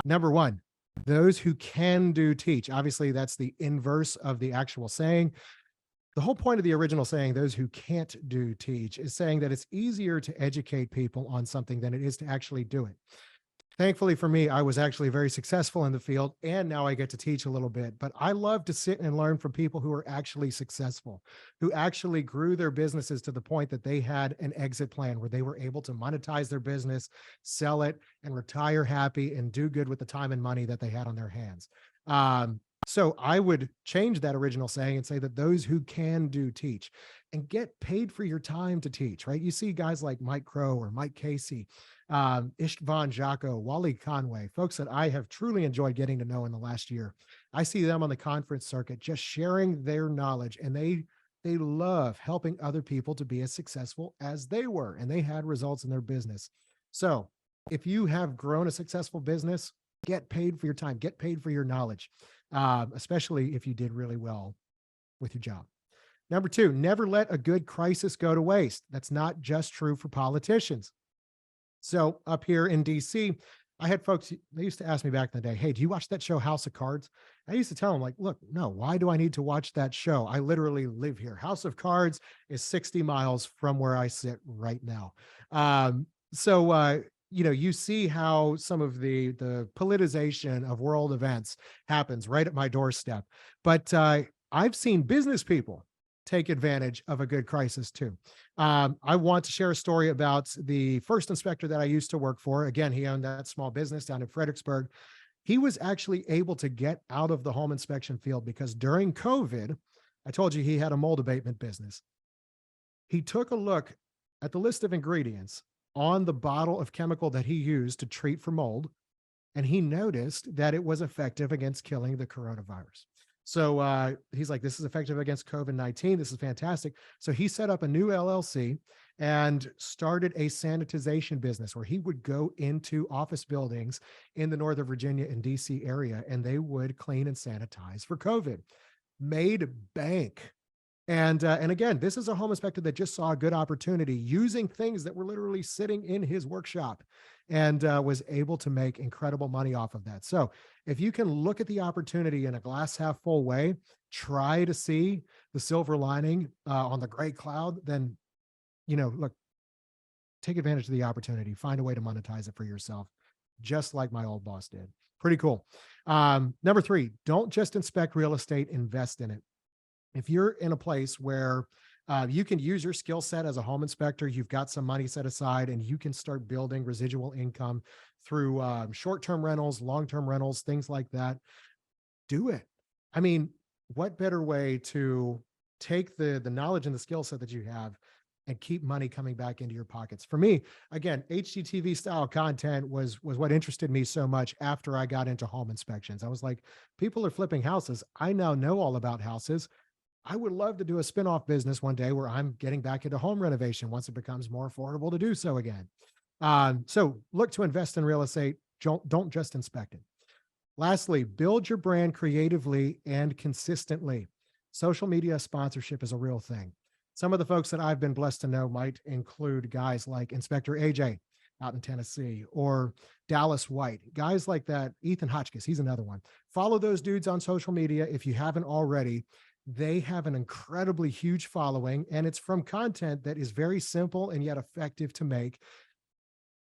Number one, those who can do teach. Obviously, that's the inverse of the actual saying. The whole point of the original saying, those who can't do teach, is saying that it's easier to educate people on something than it is to actually do it. Thankfully for me, I was actually very successful in the field, and now I get to teach a little bit. But I love to sit and learn from people who are actually successful, who actually grew their businesses to the point that they had an exit plan where they were able to monetize their business, sell it, and retire happy and do good with the time and money that they had on their hands. So I would change that original saying and say that those who can do teach, and get paid for your time to teach, right? You see guys like Mike Crow or Mike Casey, Istvan Jocko, Wally Conway, folks that I have truly enjoyed getting to know in the last year. I see them on the conference circuit just sharing their knowledge, and they love helping other people to be as successful as they were, and they had results in their business. So if you have grown a successful business, get paid for your time, get paid for your knowledge, especially if you did really well with your job. Number two, never let a good crisis go to waste. That's not just true for politicians. So up here in DC, I had folks, they used to ask me back in the day, hey, do you watch that show House of Cards? I used to tell them, like, look, no, why do I need to watch that show? I literally live here. House of Cards is 60 miles from where I sit right now. You see how some of the politicization of world events happens right at my doorstep. But I've seen business people take advantage of a good crisis too. I want to share a story about the first inspector that I used to work for. Again, he owned that small business down in Fredericksburg. He was actually able to get out of the home inspection field because during COVID, I told you he had a mold abatement business. He took a look at the list of ingredients on the bottle of chemical that he used to treat for mold, and he noticed that it was effective against killing the coronavirus. So he's like, this is effective against COVID-19. This is fantastic. So he set up a new LLC and started a sanitization business where he would go into office buildings in the Northern Virginia and DC area, and they would clean and sanitize for COVID. Made bank. And again, this is a home inspector that just saw a good opportunity using things that were literally sitting in his workshop, and was able to make incredible money off of that. So if you can look at the opportunity in a glass half full way, try to see the silver lining on the gray cloud, then, look, take advantage of the opportunity, find a way to monetize it for yourself, just like my old boss did. Pretty cool. Number 3, don't just inspect real estate, invest in it. If you're in a place where you can use your skill set as a home inspector, you've got some money set aside, and you can start building residual income through short-term rentals, long-term rentals, things like that, do it. I mean, what better way to take the knowledge and the skill set that you have and keep money coming back into your pockets? For me, again, HGTV style content was what interested me so much after I got into home inspections. I was like, people are flipping houses. I now know all about houses. I would love to do a spin-off business one day where I'm getting back into home renovation once it becomes more affordable to do so again. So look to invest in real estate. Don't just inspect it. Lastly, build your brand creatively and consistently. Social media sponsorship is a real thing. Some of the folks that I've been blessed to know might include guys like Inspector AJ out in Tennessee, or Dallas White, guys like that. Ethan Hotchkiss, he's another one. Follow those dudes on social media if you haven't already. They have an incredibly huge following, and it's from content that is very simple and yet effective to make.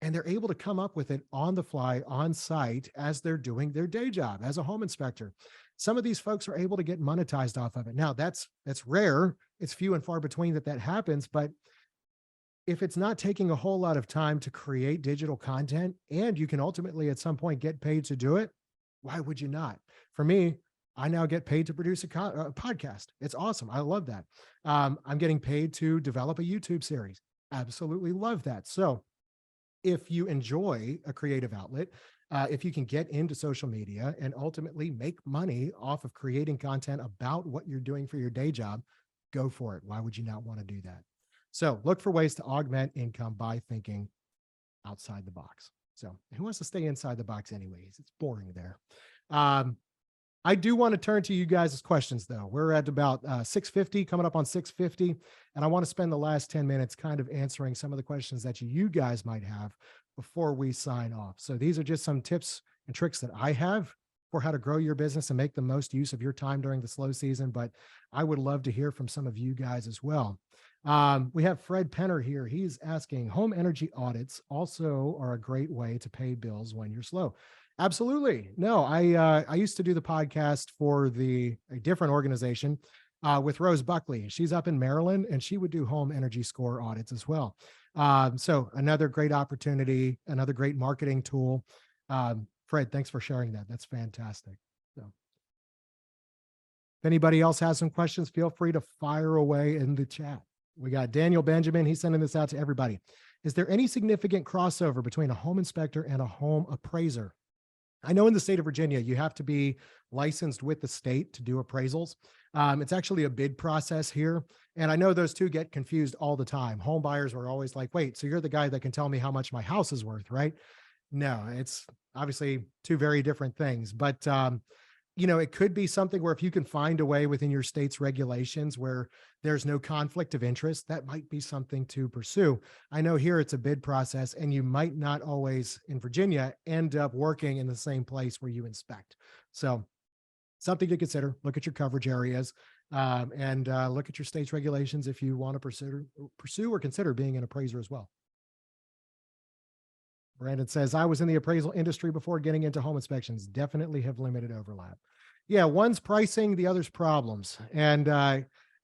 And they're able to come up with it on the fly, on site, as they're doing their day job as a home inspector. Some of these folks are able to get monetized off of it. Now, that's rare. It's few and far between that happens. But if it's not taking a whole lot of time to create digital content, and you can ultimately at some point get paid to do it, why would you not? For me, I now get paid to produce a podcast. It's awesome. I love that. I'm getting paid to develop a YouTube series. Absolutely love that. So if you enjoy a creative outlet, if you can get into social media and ultimately make money off of creating content about what you're doing for your day job, go for it. Why would you not want to do that? So look for ways to augment income by thinking outside the box. So who wants to stay inside the box anyways? It's boring there. I do want to turn to you guys' questions, though. We're at about 6:50, coming up on 6:50, and I want to spend the last 10 minutes kind of answering some of the questions that you guys might have before we sign off. So these are just some tips and tricks that I have for how to grow your business and make the most use of your time during the slow season, but I would love to hear from some of you guys as well. We have Fred Penner here. He's asking, home energy audits also are a great way to pay bills when you're slow. Absolutely. No, I used to do the podcast for a different organization with Rose Buckley. She's up in Maryland, and she would do home energy score audits as well. So another great opportunity, another great marketing tool. Fred, thanks for sharing that. That's fantastic. So if anybody else has some questions, feel free to fire away in the chat. We got Daniel Benjamin. He's sending this out to everybody. Is there any significant crossover between a home inspector and a home appraiser? I know in the state of Virginia, you have to be licensed with the state to do appraisals. It's actually a bid process here. And I know those two get confused all the time. Home buyers are always like, wait, so you're the guy that can tell me how much my house is worth, right? No, it's obviously two very different things. But it could be something where if you can find a way within your state's regulations where there's no conflict of interest, that might be something to pursue. I know here it's a bid process, and you might not always in Virginia end up working in the same place where you inspect. So something to consider. Look at your coverage areas, and look at your state's regulations if you want to pursue or consider being an appraiser as well. Brandon says, I was in the appraisal industry before getting into home inspections. Definitely have limited overlap. Yeah, one's pricing, the other's problems. And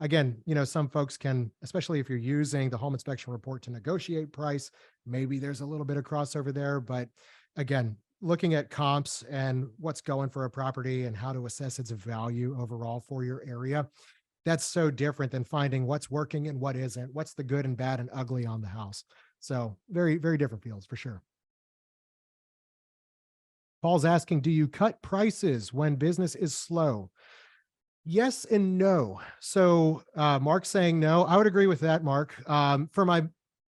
again, some folks can, especially if you're using the home inspection report to negotiate price, maybe there's a little bit of crossover there. But again, looking at comps and what's going for a property and how to assess its value overall for your area, that's so different than finding what's working and what isn't, what's the good and bad and ugly on the house. So very, very different fields for sure. Paul's asking, do you cut prices when business is slow? Yes and no. So Mark's saying no. I would agree with that, Mark. For my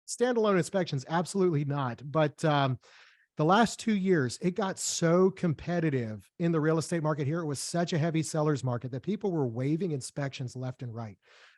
standalone inspections, absolutely not. But the last 2 years, it got so competitive in the real estate market here. It was such a heavy seller's market that people were waiving inspections left and right.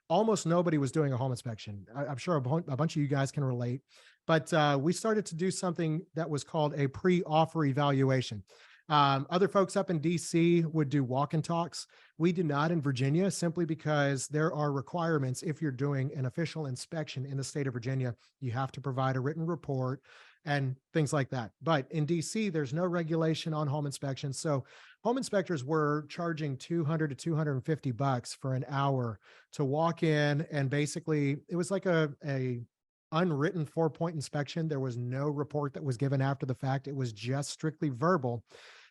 Almost nobody was doing a home inspection. I'm sure a bunch of you guys can relate. But we started to do something that was called a pre-offer evaluation. Other folks up in DC would do walk and talks. We do not in Virginia, simply because there are requirements. If you're doing an official inspection in the state of Virginia, you have to provide a written report and things like that. But in DC, there's no regulation on home inspections. So home inspectors were charging 200 to 250 bucks for an hour to walk in, and basically it was like a unwritten 4-point inspection. There was no report that was given after the fact. It was just strictly verbal,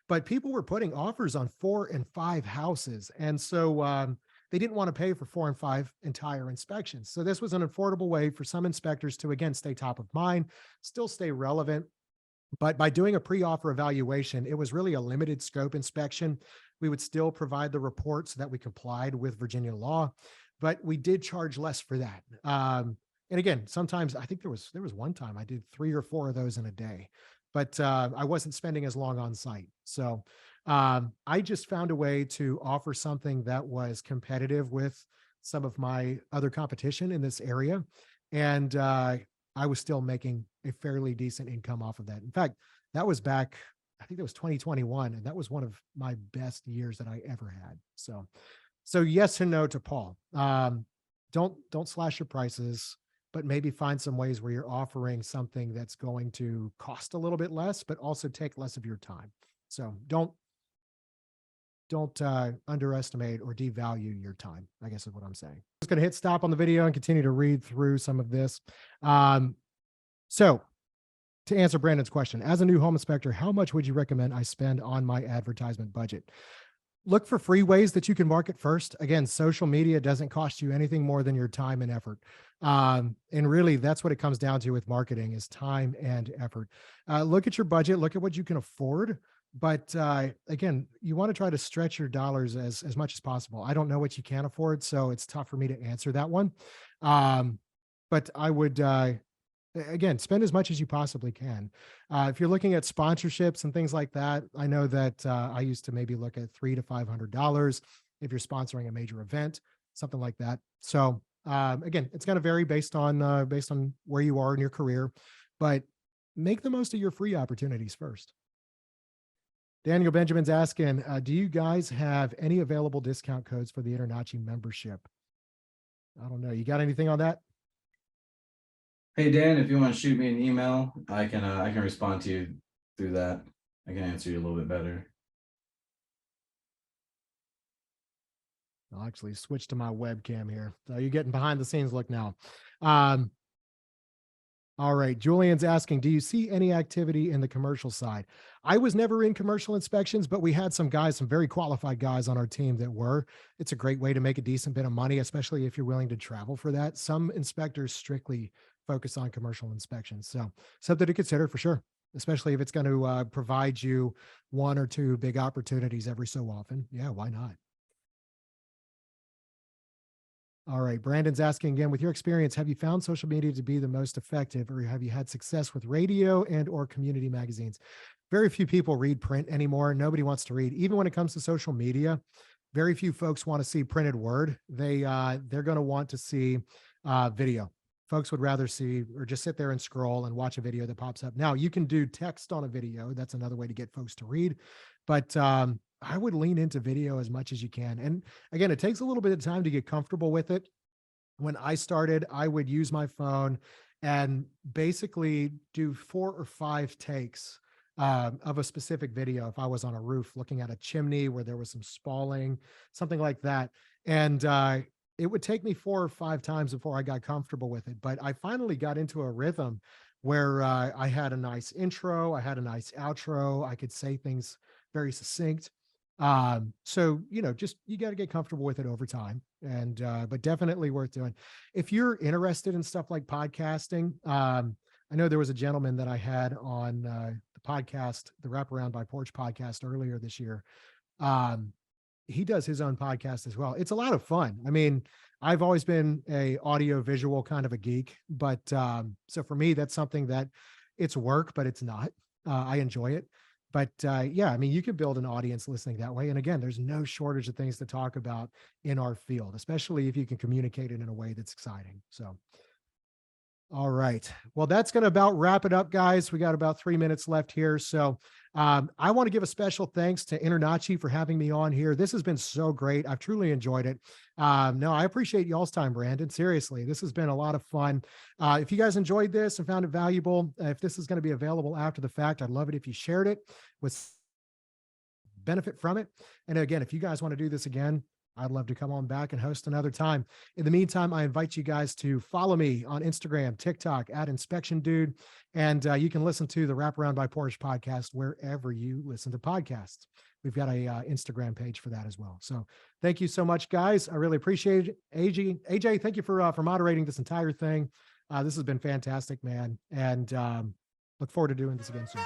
but people were putting offers on 4 and 5 houses. And so they didn't want to pay for 4 and 5 entire inspections. So this was an affordable way for some inspectors to, again, stay top of mind, still stay relevant. But by doing a pre-offer evaluation, it was really a limited scope inspection. We would still provide the report so that we complied with Virginia law, but we did charge less for that. And again, sometimes I think there was one time I did 3 or 4 of those in a day, but I wasn't spending as long on site. So I just found a way to offer something that was competitive with some of my other competition in this area. And I was still making a fairly decent income off of that. In fact, that was back, I think that was 2021, and that was one of my best years that I ever had. So yes and no to Paul. Don't slash your prices, but maybe find some ways where you're offering something that's going to cost a little bit less, but also take less of your time. So don't underestimate or devalue your time, I guess is what I'm saying. I'm just going to hit stop on the video and continue to read through some of this. So to answer Brandon's question, as a new home inspector, how much would you recommend I spend on my advertisement budget? Look for free ways that you can market first. Again, social media doesn't cost you anything more than your time and effort. And really, that's what it comes down to with marketing, is time and effort. Look at your budget, look at what you can afford. But again, you want to try to stretch your dollars as much as possible. I don't know what you can afford, so it's tough for me to answer that one. But I would, again, spend as much as you possibly can. If you're looking at sponsorships and things like that, I know that I used to maybe look at $300 to $500 if you're sponsoring a major event, something like that. So again, it's going to vary based on where you are in your career, but make the most of your free opportunities first. Daniel Benjamin's asking, do you guys have any available discount codes for the InterNACHI membership? I don't know. You got anything on that? Hey Dan, if you want to shoot me an email, I can respond to you through that. I can answer you a little bit better. I'll actually switch to my webcam here. So you're getting behind the scenes look now. All right. Julian's asking, do you see any activity in the commercial side? I was never in commercial inspections, but we had some guys, some very qualified guys on our team that were. It's a great way to make a decent bit of money, especially if you're willing to travel for that. Some inspectors strictly focus on commercial inspections. So something to consider for sure, especially if it's going to provide you 1 or 2 big opportunities every so often. Yeah, why not? All right. Brandon's asking again, with your experience, have you found social media to be the most effective, or have you had success with radio and or community magazines? Very few people read print anymore. Nobody wants to read. Even when it comes to social media, very few folks want to see printed word. They're going to want to see video. Folks would rather see or just sit there and scroll and watch a video that pops up. Now, you can do text on a video. That's another way to get folks to read. But I would lean into video as much as you can. And again, it takes a little bit of time to get comfortable with it. When I started, I would use my phone and basically do 4 or 5 takes of a specific video. If I was on a roof looking at a chimney where there was some spalling, something like that. And it would take me 4 or 5 times before I got comfortable with it. But I finally got into a rhythm where I had a nice intro, I had a nice outro, I could say things very succinct. So just you got to get comfortable with it over time, and but definitely worth doing. If you're interested in stuff like podcasting, I know there was a gentleman that I had on the podcast, the Wraparound by Porch podcast earlier this year. he does his own podcast as well. It's a lot of fun. I mean, I've always been a audio visual kind of a geek, but so for me, that's something that it's work, but it's not. I enjoy it. But yeah, I mean, you could build an audience listening that way. And again, there's no shortage of things to talk about in our field, especially if you can communicate it in a way that's exciting. So, all right. Well, that's going to about wrap it up, guys. We got about 3 minutes left here. So I want to give a special thanks to InterNACHI for having me on here. This has been so great. I've truly enjoyed it. No, I appreciate y'all's time, Brandon. Seriously, this has been a lot of fun. If you guys enjoyed this and found it valuable, if this is going to be available after the fact, I'd love it if you shared it with benefit from it. And again, if you guys want to do this again, I'd love to come on back and host another time. In the meantime, I invite you guys to follow me on Instagram, TikTok at Inspection Dude. And you can listen to the Wraparound by Porsche podcast wherever you listen to podcasts. We've got a Instagram page for that as well. So thank you so much, guys. I really appreciate it. AJ, thank you for moderating this entire thing. This has been fantastic, man. And look forward to doing this again soon.